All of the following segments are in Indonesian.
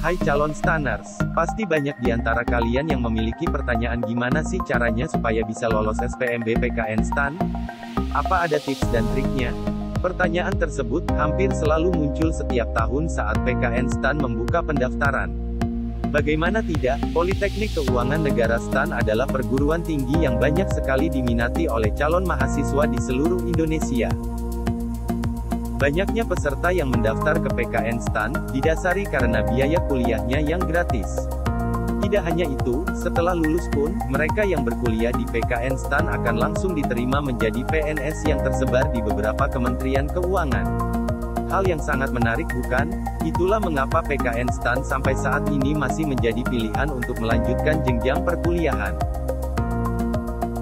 Hai calon Stanners, pasti banyak di antara kalian yang memiliki pertanyaan gimana sih caranya supaya bisa lolos SPMB-PKN Stan? Apa ada tips dan triknya? Pertanyaan tersebut hampir selalu muncul setiap tahun saat PKN Stan membuka pendaftaran. Bagaimana tidak, Politeknik Keuangan Negara Stan adalah perguruan tinggi yang banyak sekali diminati oleh calon mahasiswa di seluruh Indonesia. Banyaknya peserta yang mendaftar ke PKN Stan, didasari karena biaya kuliahnya yang gratis. Tidak hanya itu, setelah lulus pun, mereka yang berkuliah di PKN Stan akan langsung diterima menjadi PNS yang tersebar di beberapa Kementerian Keuangan. Hal yang sangat menarik bukan? Itulah mengapa PKN Stan sampai saat ini masih menjadi pilihan untuk melanjutkan jenjang perkuliahan.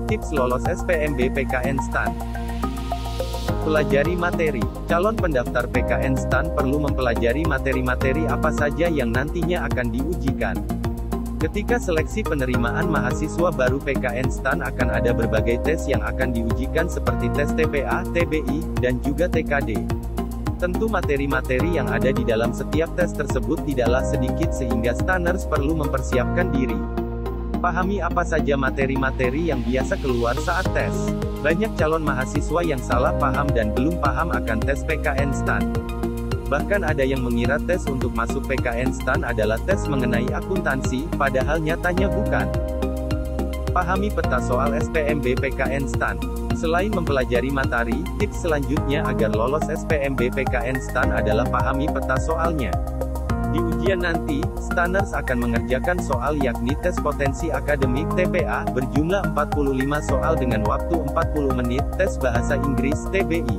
Tips lolos SPMB PKN Stan. Pelajari materi. Calon pendaftar PKN Stan perlu mempelajari materi-materi apa saja yang nantinya akan diujikan. Ketika seleksi penerimaan mahasiswa baru PKN Stan akan ada berbagai tes yang akan diujikan seperti tes TPA, TBI, dan juga TKD. Tentu materi-materi yang ada di dalam setiap tes tersebut tidaklah sedikit sehingga Stanners perlu mempersiapkan diri. Pahami apa saja materi-materi yang biasa keluar saat tes. Banyak calon mahasiswa yang salah paham dan belum paham akan tes PKN Stan. Bahkan ada yang mengira tes untuk masuk PKN Stan adalah tes mengenai akuntansi, padahal nyatanya bukan. Pahami peta soal SPMB PKN Stan. Selain mempelajari materi, tips selanjutnya agar lolos SPMB PKN Stan adalah pahami peta soalnya. Di ujian nanti, Stanners akan mengerjakan soal yakni tes potensi akademik TPA, berjumlah 45 soal dengan waktu 40 menit, tes bahasa Inggris TBI,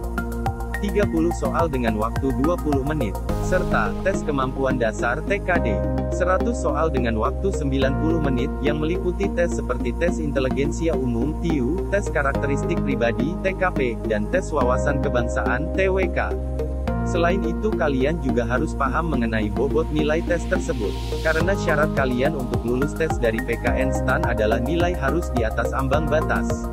30 soal dengan waktu 20 menit, serta tes kemampuan dasar TKD, 100 soal dengan waktu 90 menit, yang meliputi tes seperti tes inteligensia umum TIU, tes karakteristik pribadi TKP, dan tes wawasan kebangsaan TWK. Selain itu kalian juga harus paham mengenai bobot nilai tes tersebut, karena syarat kalian untuk lulus tes dari PKN Stan adalah nilai harus di atas ambang batas.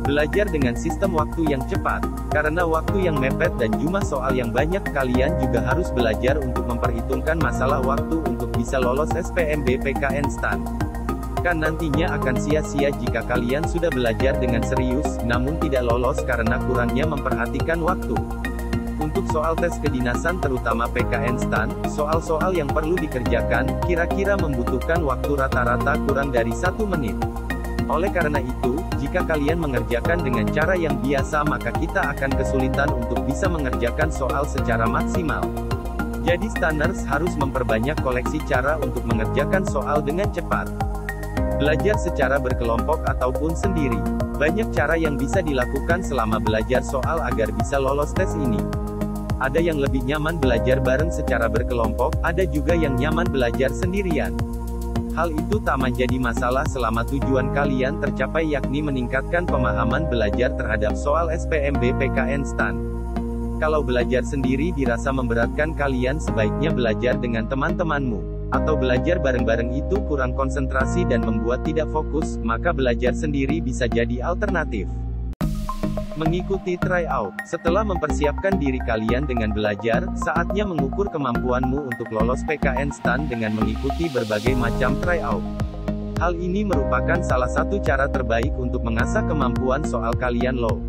Belajar dengan sistem waktu yang cepat, karena waktu yang mepet dan jumlah soal yang banyak kalian juga harus belajar untuk memperhitungkan masalah waktu untuk bisa lolos SPMB PKN Stan. Kan nantinya akan sia-sia jika kalian sudah belajar dengan serius, namun tidak lolos karena kurangnya memperhatikan waktu. Untuk soal tes kedinasan terutama PKN Stan, soal-soal yang perlu dikerjakan, kira-kira membutuhkan waktu rata-rata kurang dari 1 menit. Oleh karena itu, jika kalian mengerjakan dengan cara yang biasa maka kita akan kesulitan untuk bisa mengerjakan soal secara maksimal. Jadi Stanners harus memperbanyak koleksi cara untuk mengerjakan soal dengan cepat. Belajar secara berkelompok ataupun sendiri. Banyak cara yang bisa dilakukan selama belajar soal agar bisa lolos tes ini. Ada yang lebih nyaman belajar bareng secara berkelompok, ada juga yang nyaman belajar sendirian. Hal itu tak menjadi masalah selama tujuan kalian tercapai yakni meningkatkan pemahaman belajar terhadap soal SPMB PKN Stan. Kalau belajar sendiri dirasa memberatkan kalian sebaiknya belajar dengan teman-temanmu. Atau belajar bareng-bareng itu kurang konsentrasi dan membuat tidak fokus, maka belajar sendiri bisa jadi alternatif. Mengikuti tryout. Setelah mempersiapkan diri kalian dengan belajar, saatnya mengukur kemampuanmu untuk lolos PKN Stan dengan mengikuti berbagai macam tryout. Hal ini merupakan salah satu cara terbaik untuk mengasah kemampuan soal kalian loh.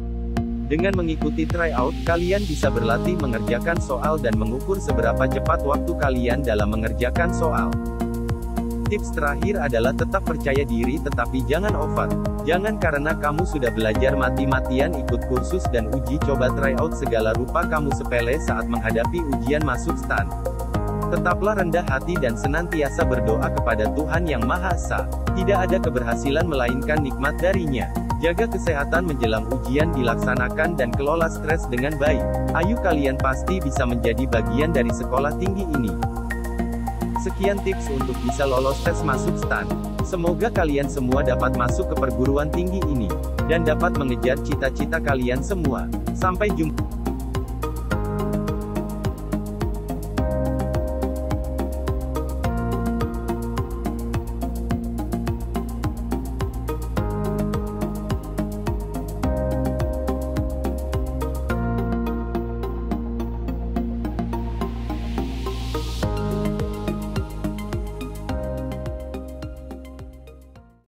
Dengan mengikuti tryout, kalian bisa berlatih mengerjakan soal dan mengukur seberapa cepat waktu kalian dalam mengerjakan soal. Tips terakhir adalah tetap percaya diri tetapi jangan over. Jangan karena kamu sudah belajar mati-matian ikut kursus dan uji coba tryout segala rupa kamu sepele saat menghadapi ujian masuk Stan. Tetaplah rendah hati dan senantiasa berdoa kepada Tuhan Yang Maha Esa. Tidak ada keberhasilan melainkan nikmat darinya. Jaga kesehatan menjelang ujian dilaksanakan dan kelola stres dengan baik. Ayo kalian pasti bisa menjadi bagian dari sekolah tinggi ini. Sekian tips untuk bisa lolos tes masuk Stan. Semoga kalian semua dapat masuk ke perguruan tinggi ini, dan dapat mengejar cita-cita kalian semua. Sampai jumpa.